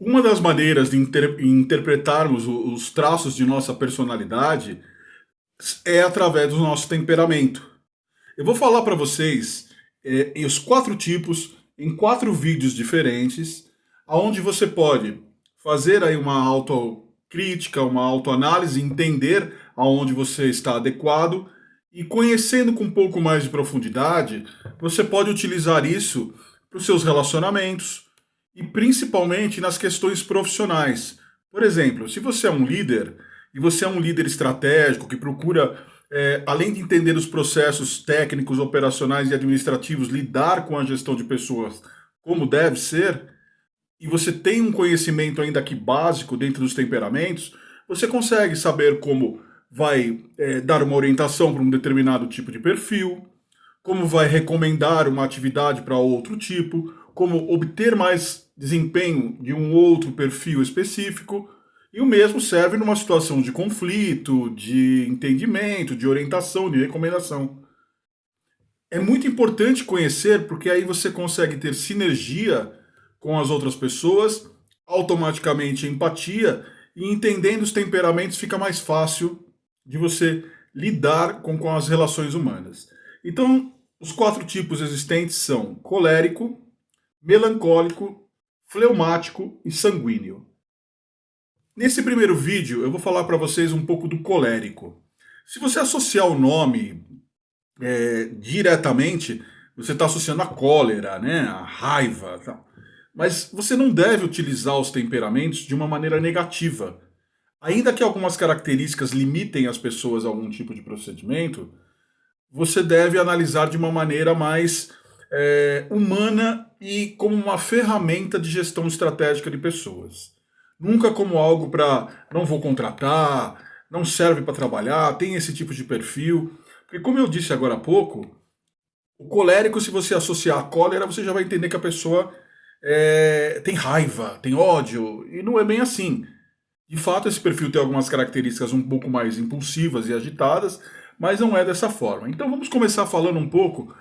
Uma das maneiras de interpretarmos os traços de nossa personalidade é através do nosso temperamento. Eu vou falar para vocês os quatro tipos em quatro vídeos diferentes, onde você pode fazer aí uma autocrítica, uma autoanálise, entender aonde você está adequado e conhecendo com um pouco mais de profundidade, você pode utilizar isso para os seus relacionamentos e principalmente nas questões profissionais. Por exemplo, se você é um líder e você é um líder estratégico que procura, além de entender os processos técnicos, operacionais e administrativos, lidar com a gestão de pessoas como deve ser, e você tem um conhecimento ainda que básico dentro dos temperamentos, você consegue saber como vai dar uma orientação para um determinado tipo de perfil, como vai recomendar uma atividade para outro tipo, como obter mais desempenho de um outro perfil específico, e o mesmo serve numa situação de conflito, de entendimento, de orientação, de recomendação. É muito importante conhecer, porque aí você consegue ter sinergia com as outras pessoas, automaticamente empatia, e entendendo os temperamentos fica mais fácil de você lidar com as relações humanas. Então, os quatro tipos existentes são colérico, melancólico, fleumático e sanguíneo. Nesse primeiro vídeo, eu vou falar para vocês um pouco do colérico. Se você associar o nome diretamente, você está associando a cólera, né, a raiva. Tal. Mas você não deve utilizar os temperamentos de uma maneira negativa. Ainda que algumas características limitem as pessoas a algum tipo de procedimento, você deve analisar de uma maneira mais humana e como uma ferramenta de gestão estratégica de pessoas. Nunca como algo para não vou contratar, não serve para trabalhar, tem esse tipo de perfil. Porque, como eu disse agora há pouco, o colérico, se você associar a cólera, você já vai entender que a pessoa tem raiva, tem ódio, e não é bem assim. De fato, esse perfil tem algumas características um pouco mais impulsivas e agitadas, mas não é dessa forma. Então vamos começar falando um pouco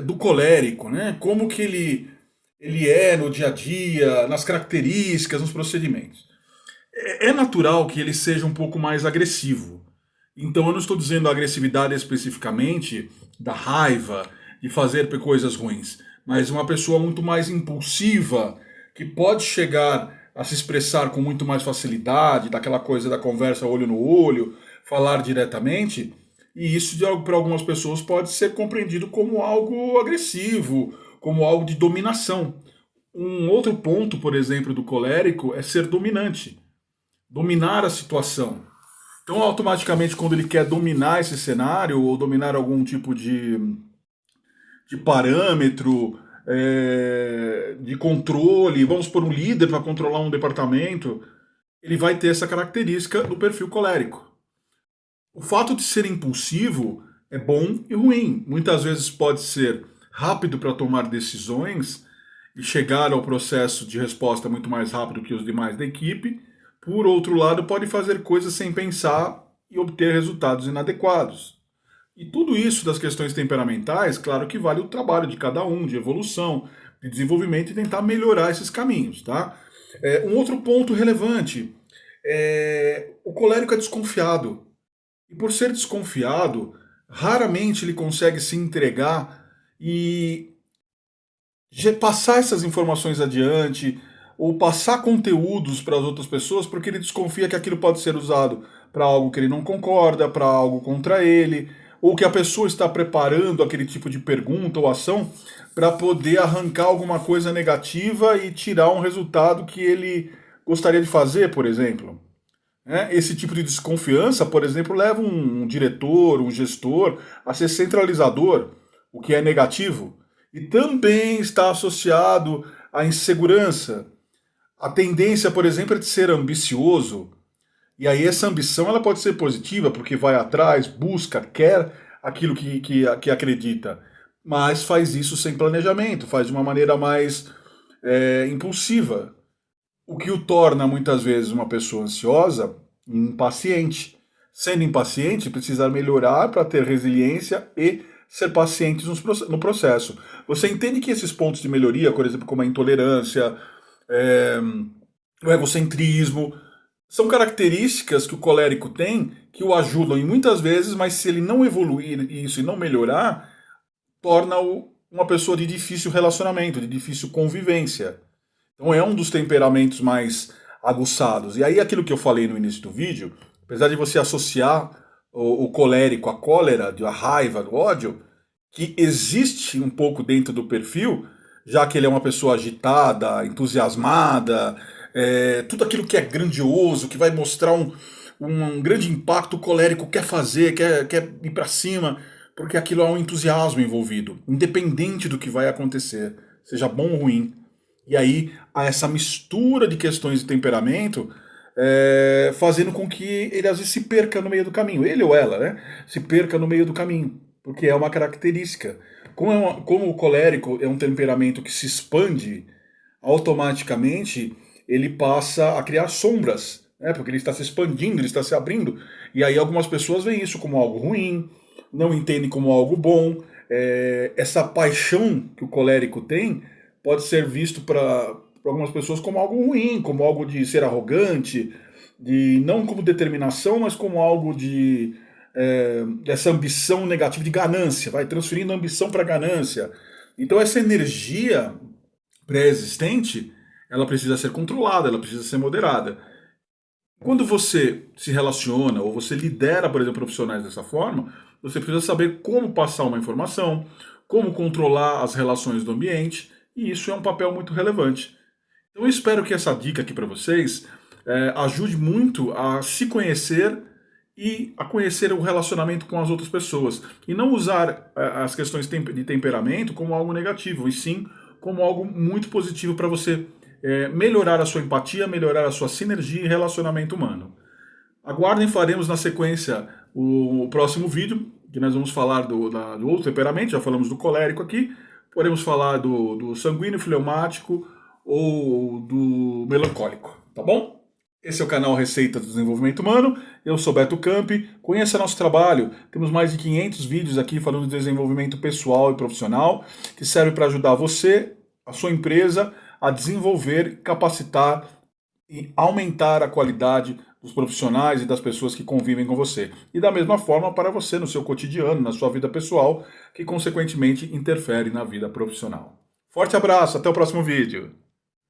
do colérico, né? Como que ele é no dia a dia, nas características, nos procedimentos. É natural que ele seja um pouco mais agressivo. Então eu não estou dizendo a agressividade especificamente da raiva, de fazer coisas ruins, mas uma pessoa muito mais impulsiva, que pode chegar a se expressar com muito mais facilidade, daquela coisa da conversa olho no olho, falar diretamente, e isso para algumas pessoas pode ser compreendido como algo agressivo, como algo de dominação. Um outro ponto, por exemplo, do colérico é ser dominante, dominar a situação. Então, automaticamente, quando ele quer dominar esse cenário ou dominar algum tipo de parâmetro, de controle, vamos por um líder para controlar um departamento, ele vai ter essa característica do perfil colérico. O fato de ser impulsivo é bom e ruim. Muitas vezes pode ser rápido para tomar decisões e chegar ao processo de resposta muito mais rápido que os demais da equipe. Por outro lado, pode fazer coisas sem pensar e obter resultados inadequados. E tudo isso das questões temperamentais, claro que vale o trabalho de cada um, de evolução, de desenvolvimento e tentar melhorar esses caminhos, tá? Um outro ponto relevante o colérico é desconfiado. E por ser desconfiado, raramente ele consegue se entregar e passar essas informações adiante ou passar conteúdos para as outras pessoas porque ele desconfia que aquilo pode ser usado para algo que ele não concorda, para algo contra ele, ou que a pessoa está preparando aquele tipo de pergunta ou ação para poder arrancar alguma coisa negativa e tirar um resultado que ele gostaria de fazer, por exemplo. Esse tipo de desconfiança, por exemplo, leva um diretor, um gestor a ser centralizador, o que é negativo, e também está associado à insegurança. A tendência, por exemplo, é de ser ambicioso, e aí essa ambição ela pode ser positiva, porque vai atrás, busca, quer aquilo que acredita, mas faz isso sem planejamento, faz de uma maneira mais impulsiva, o que o torna muitas vezes uma pessoa ansiosa e impaciente. Sendo impaciente, precisa melhorar para ter resiliência e ser paciente no processo. Você entende que esses pontos de melhoria, por exemplo, como a intolerância, o egocentrismo. São características que o colérico tem que o ajudam em muitas vezes, mas se ele não evoluir isso e não melhorar, torna-o uma pessoa de difícil relacionamento, de difícil convivência. Então é um dos temperamentos mais aguçados. E aí aquilo que eu falei no início do vídeo, apesar de você associar o colérico à cólera, à raiva, do ódio, que existe um pouco dentro do perfil, já que ele é uma pessoa agitada, entusiasmada, tudo aquilo que é grandioso, que vai mostrar um grande impacto, o colérico quer fazer, quer ir para cima, porque aquilo é um entusiasmo envolvido, independente do que vai acontecer, seja bom ou ruim. E aí há essa mistura de questões de temperamento, fazendo com que ele às vezes se perca no meio do caminho. Ele ou ela, né? Se perca no meio do caminho, porque é uma característica. Como o colérico é um temperamento que se expande, automaticamente ele passa a criar sombras, né? Porque ele está se expandindo, ele está se abrindo. E aí algumas pessoas veem isso como algo ruim, não entendem como algo bom. Essa paixão que o colérico tem pode ser visto para algumas pessoas como algo ruim, como algo de ser arrogante, de não como determinação, mas como algo de dessa ambição negativa, de ganância, vai transferindo a ambição para ganância. Então essa energia pré-existente, ela precisa ser controlada, ela precisa ser moderada. Quando você se relaciona ou você lidera, por exemplo, profissionais dessa forma, você precisa saber como passar uma informação, como controlar as relações do ambiente, e isso é um papel muito relevante. Então eu espero que essa dica aqui para vocês ajude muito a se conhecer e a conhecer o relacionamento com as outras pessoas. E não usar as questões de temperamento como algo negativo, e sim como algo muito positivo para você melhorar a sua empatia, melhorar a sua sinergia e relacionamento humano. Aguardem, faremos na sequência o próximo vídeo, que nós vamos falar do outro temperamento, já falamos do colérico aqui, podemos falar do sanguíneo, fleumático ou do melancólico, tá bom? Esse é o canal Receita do Desenvolvimento Humano, eu sou Beto Campi, conheça nosso trabalho, temos mais de 500 vídeos aqui falando de desenvolvimento pessoal e profissional, que serve para ajudar você, a sua empresa, a desenvolver, capacitar e aumentar a qualidade dos profissionais e das pessoas que convivem com você. E da mesma forma para você no seu cotidiano, na sua vida pessoal, que consequentemente interfere na vida profissional. Forte abraço, até o próximo vídeo.